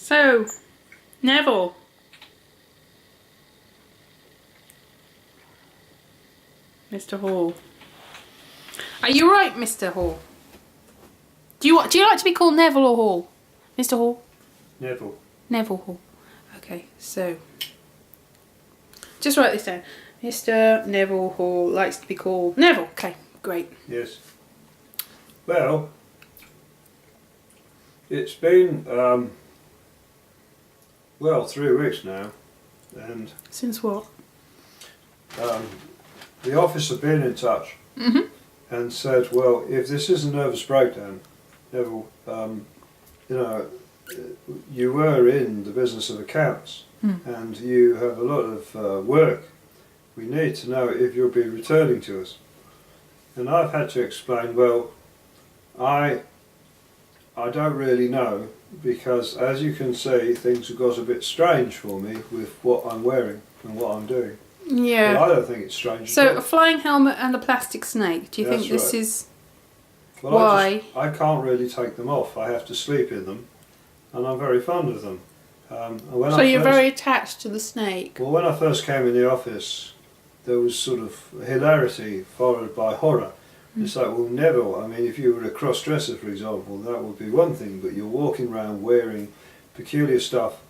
So, Neville. Mr. Hall. Are you right, Mr. Hall? Do you like to be called Neville or Hall? Mr. Hall? Neville. Neville Hall. Okay, so just write this down. Mr. Neville Hall likes to be called Neville. Okay, great. Yes. Well, it's been 3 weeks now, and Since what? the office have been in touch and said, well, if this is a nervous breakdown, Neville, you know, you were in the business of accounts and you have a lot of work. We need to know if you'll be returning to us. And I've had to explain, well, I don't really know, because as you can see, things have got a bit strange for me with what I'm wearing and what I'm doing. Yeah. Well, I don't think it's strange. So a flying helmet and a plastic snake. Do you think this is why? I can't really take them off. I have to sleep in them, and I'm very fond of them. So you're very attached to the snake. Well, when I first came in the office, there was sort of hilarity followed by horror. It's like, well, Neville, I mean, if you were a cross-dresser, for example, that would be one thing, but you're walking around wearing peculiar stuff.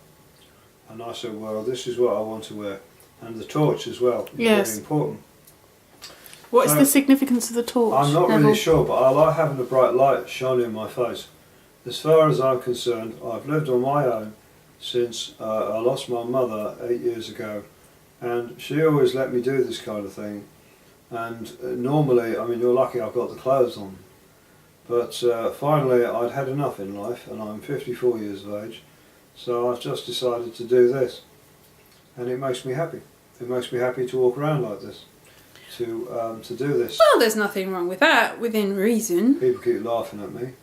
And I said, well, this is what I want to wear. And the torch as well is very important. What is the significance of the torch? I'm not really sure, but I like having a bright light shining in my face. As far as I'm concerned, I've lived on my own since I lost my mother 8 years ago, and she always let me do this kind of thing. And normally, I mean, you're lucky I've got the clothes on, but finally I'd had enough in life, and I'm 54 years of age, so I've just decided to do this, and it makes me happy. It makes me happy to walk around like this, to do this. Well, there's nothing wrong with that, within reason. People keep laughing at me.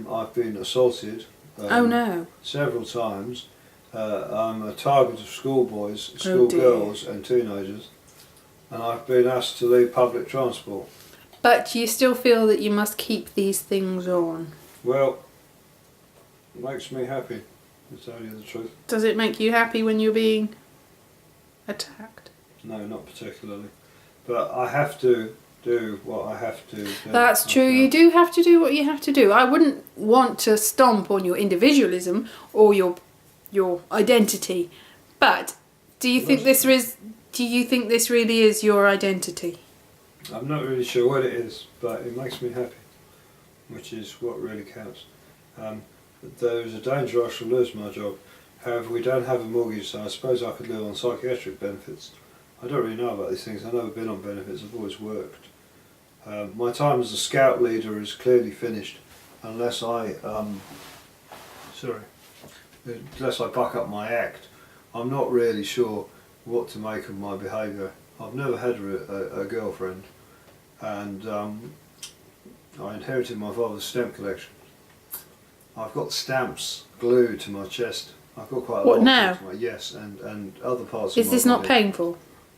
I've been assaulted oh no. several times. I'm a target of schoolboys, schoolgirls and teenagers, and I've been asked to leave public transport. But you still feel that you must keep these things on? Well, it makes me happy, to tell you the truth. Does it make you happy when you're being attacked? No, not particularly. But I have to do what I have to do. That's true, you do have to do what you have to do. I wouldn't want to stomp on your individualism or your identity, but do you think this really is your identity? I'm not really sure what it is, but it makes me happy, which is what really counts. There's a danger I shall lose my job. However, we don't have a mortgage, so I suppose I could live on psychiatric benefits. I don't really know about these things. I've never been on benefits, I've always worked. My time as a scout leader is clearly finished, unless I buck up my act. I'm not really sure what to make of my behaviour. I've never had a girlfriend, and I inherited my father's stamp collection. I've got stamps glued to my chest. I've got quite a lot. What now? Yes, and other parts. Is this not painful?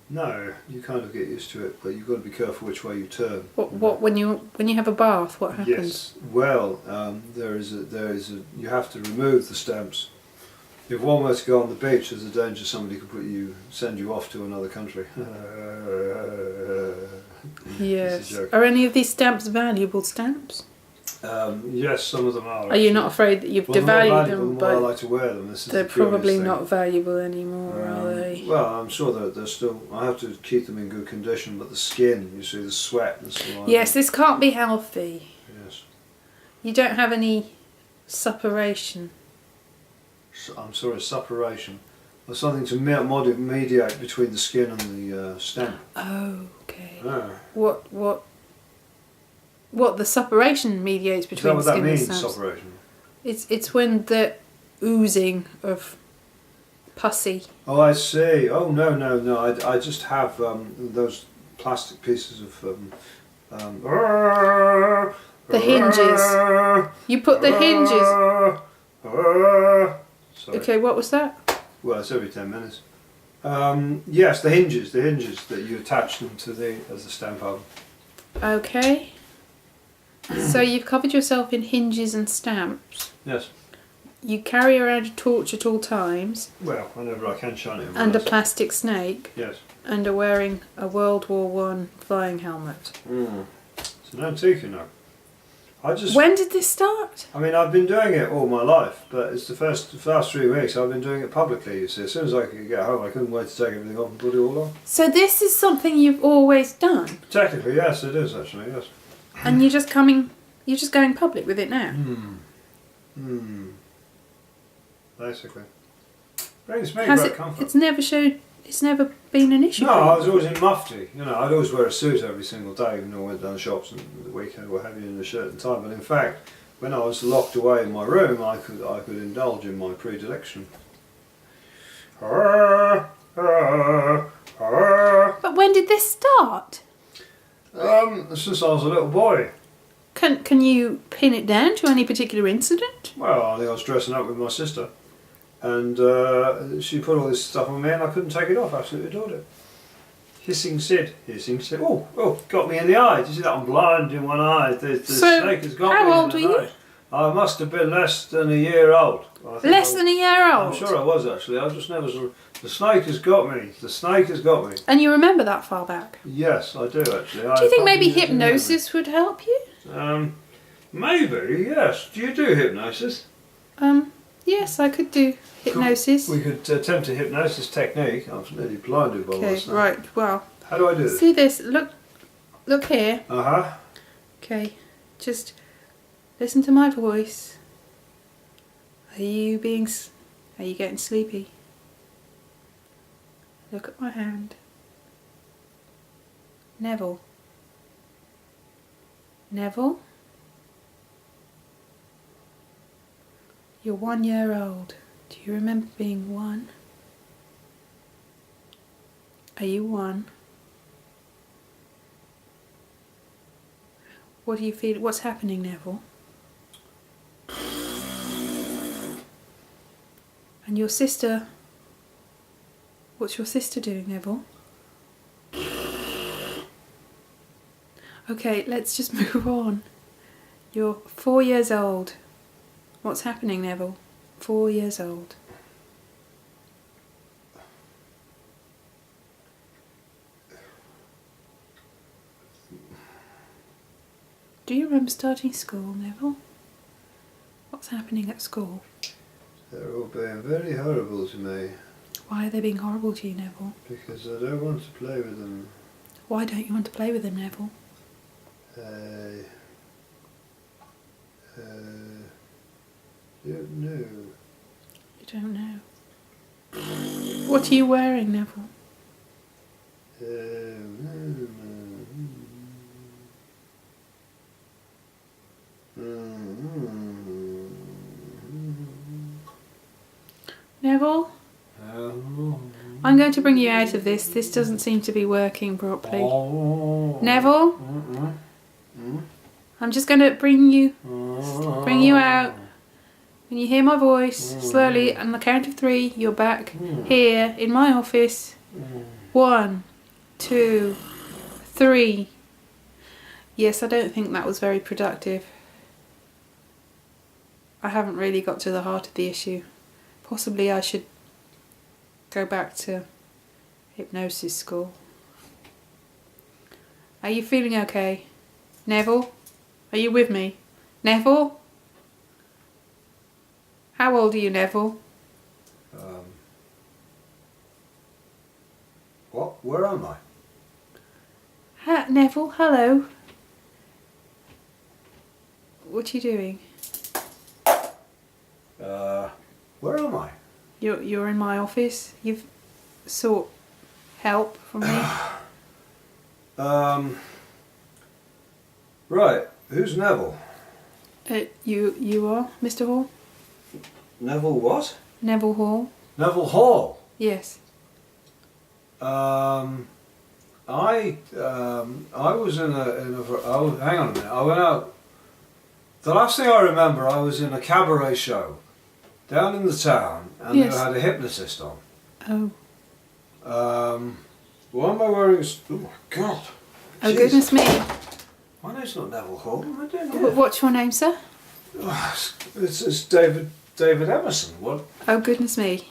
No, you kind of get used to it, but you've got to be careful which way you turn. What when you have a bath? What happens? Yes, well, there is a you have to remove the stamps. If one were to go on the beach, there's a danger somebody could send you off to another country. Yes. Are any of these stamps valuable stamps? Yes, some of them are. Are you not afraid that you've devalued them? But I like to wear them. They're probably not valuable anymore, are they? Well, I'm sure that they're still. I have to keep them in good condition, but the skin, you see, the sweat and so on. Yes, this can't be healthy. Yes. You don't have any suppuration. I'm sorry, suppuration. Or something to mediate between the skin and the stamp. Oh, okay. Ah. What the suppuration mediates between the skin and the stamps? Is that what that means, suppuration? It's when the oozing of pussy. Oh, I see. Oh, no. I just have those plastic pieces of... the hinges. You put the hinges... Sorry. Okay, what was that? Well, it's every 10 minutes. Yes, the hinges that you attach them to as a stamp album. Okay. So you've covered yourself in hinges and stamps. Yes. You carry around a torch at all times. Well, whenever I can shine it in my And a eyes. plastic snake. Yes. And are wearing a World War One flying helmet. It's an antique, you know. When did this start? I mean, I've been doing it all my life, but it's the first 3 weeks I've been doing it publicly, you see. As soon as I could get home, I couldn't wait to take everything off and put it all on. So this is something you've always done? Technically, yes, it is actually, yes. And you're just going public with it now? Basically. Brings me great comfort. It's never been an issue? No, I was always in mufti. You know, I'd always wear a suit every single day, even though I went down the shops and the weekend, what have you, in a shirt and tie. But in fact, when I was locked away in my room, I could indulge in my predilection. But when did this start? Since I was a little boy. Can you pin it down to any particular incident? Well, I think I was dressing up with my sister, and she put all this stuff on me, and I couldn't take it off. Absolutely adored it. Hissing Sid. Oh, got me in the eye. Did you see that? I'm blind in one eye. The snake has got me in the eye. How old were you? I must have been less than a year old. Less than a year old? I'm sure I was actually. I just never. The snake has got me. The snake has got me. And you remember that far back? Yes, I do actually. Do you think maybe hypnosis would help you? Maybe, yes. Do you do hypnosis? Yes, I could do hypnosis. We could attempt a hypnosis technique. I'm nearly blinded by all this now. Right, well. How do I do this? See this? Look here. Uh-huh. Okay, just listen to my voice. Are you getting sleepy? Look at my hand. Neville. Neville? You're 1 year old. Do you remember being 1? Are you 1? What do you feel? What's happening, Neville? And your sister? What's your sister doing, Neville? Okay, let's just move on. You're 4 years old. What's happening, Neville? 4 years old. Do you remember starting school, Neville? What's happening at school? They're all being very horrible to me. Why are they being horrible to you, Neville? Because I don't want to play with them. Why don't you want to play with them, Neville? Don't know. You don't know. What are you wearing, Neville? Neville? I'm going to bring you out of this. This doesn't seem to be working properly. Neville? I'm just going to bring you out. When you hear my voice, slowly, on the count of 3, you're back here in my office. 1, 2, 3. Yes, I don't think that was very productive. I haven't really got to the heart of the issue. Possibly I should go back to hypnosis school. Are you feeling okay? Neville? Are you with me? Neville? How old are you, Neville? What? Where am I? Neville, hello. What are you doing? Where am I? You're in my office. You've sought help from me. Right. Who's Neville? You are, Mr. Hall? Neville what? Neville Hall. Neville Hall? Yes. I was hang on a minute. I went out. The last thing I remember, I was in a cabaret show down in the town, and yes. they had a hypnotist on. Oh. Why am I wearing? Oh my God! Oh, Jeez. goodness me! My name's not Neville Hall. What am I doing here? What's your name, sir? It's David David Emerson. What? Oh goodness me.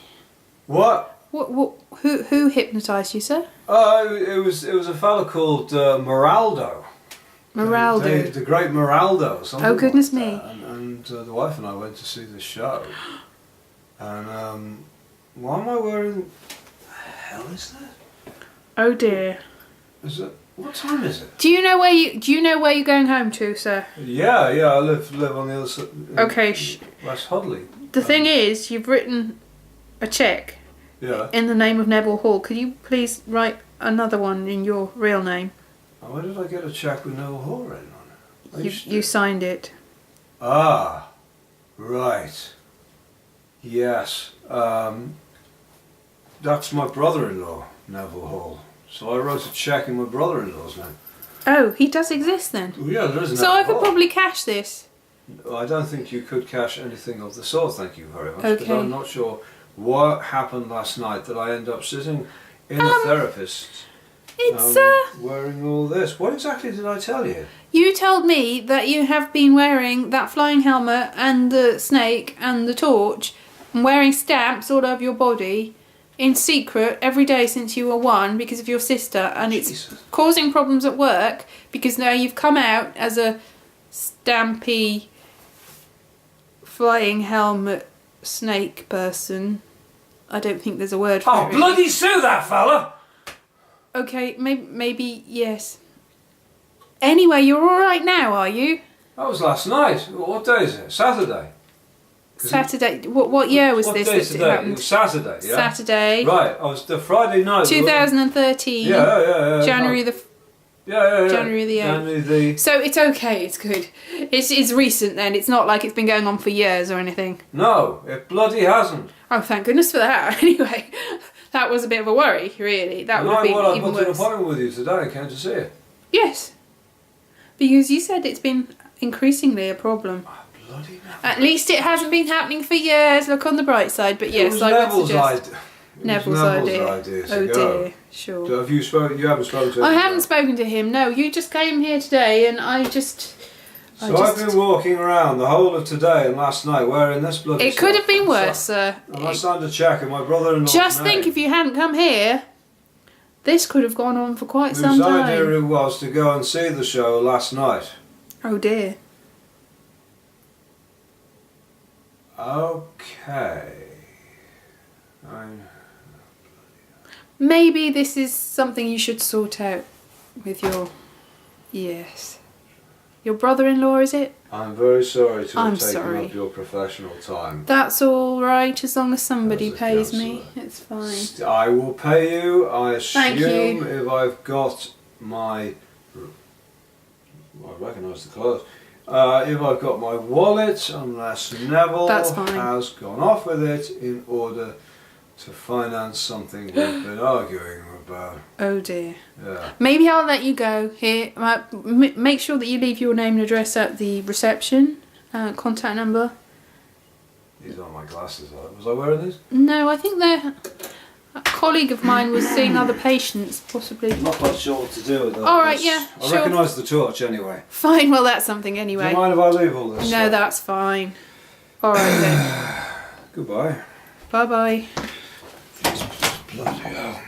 What? Who hypnotised you, sir? It was a fella called Moraldo. Moraldo. The great Moraldo. Oh goodness me. And the wife and I went to see the show. And why am I wearing? The hell is that? Oh dear. Is it? What time is it? Do you know where you're going home to, sir? Yeah. I live on the other side. Okay. West Hoddley. The thing is, you've written a cheque. Yeah. In the name of Neville Hall. Could you please write another one in your real name? Oh, where did I get a cheque with Neville Hall written on it? You signed it. Ah, right. Yes. That's my brother-in-law, Neville Hall. So I wrote a cheque in my brother-in-law's name. Oh, he does exist then? Oh, yeah, there is an So I could probably cash this. I don't think you could cash anything of the sort, thank you very much. Okay. Because I'm not sure what happened last night that I end up sitting in a therapist's wearing all this. What exactly did I tell you? You told me that you have been wearing that flying helmet and the snake and the torch and wearing stamps all over your body in secret every day since you were 1 because of your sister, and it's causing problems at work because now you've come out as a stampy flying helmet snake person. I don't think there's a word for it. Oh, bloody sue that fella! Okay, maybe yes. Anyway, you're all right now, are you? That was last night. What day is it? Saturday. Saturday. What year was this? What day is today? It was Saturday. Yeah. Saturday. Right. I was the Friday night. 2013. Yeah. January the. Yeah. January the 8th. January the. So it's okay. It's good. It's recent then. It's not like it's been going on for years or anything. No, it bloody hasn't. Oh, thank goodness for that. Anyway, that was a bit of a worry, really. That would have been I even booked an worse. appointment with you today and came to see you. Yes. Because you said it's been increasingly a problem. Oh, bloody Neville. At least it hasn't been happening for years. Look on the bright side. But yes, I would suggest Neville's idea. Oh dear, sure. So have you spoken? You haven't spoken to him? I haven't spoken to him. No, you just came here today, and I've been walking around the whole of today and last night wearing this bloody It could have been worse, sir. And I signed a cheque in my brother-in-law's Just name. think, if you hadn't come here, this could have gone on for quite some Whose time. idea it was to go and see the show last night. Oh dear. Okay. Maybe this is something you should sort out with your... Yes. Your brother-in-law, is it? I'm very sorry to I'm have taken sorry. up your professional time. That's all right, as long as somebody As a pays me. counsellor. It's fine. I will pay you. I Thank assume you. if I've got my... I recognise the clothes. If I've got my wallet, unless Neville That's fine. has gone off with it in order to finance something we've been arguing about. Oh dear. Yeah. Maybe I'll let you go here. Make sure that you leave your name and address at the reception. Contact number. These are my glasses. Was I wearing these? No, I think they're... A colleague of mine was seeing other patients, possibly. I'm not quite sure what to do with that. All right, yeah, I sure. recognise the torch anyway. Fine, well that's something Do anyway. you mind if I leave all this? No, stuff? that's fine. All right then. Goodbye. Bye bye. Bloody hell.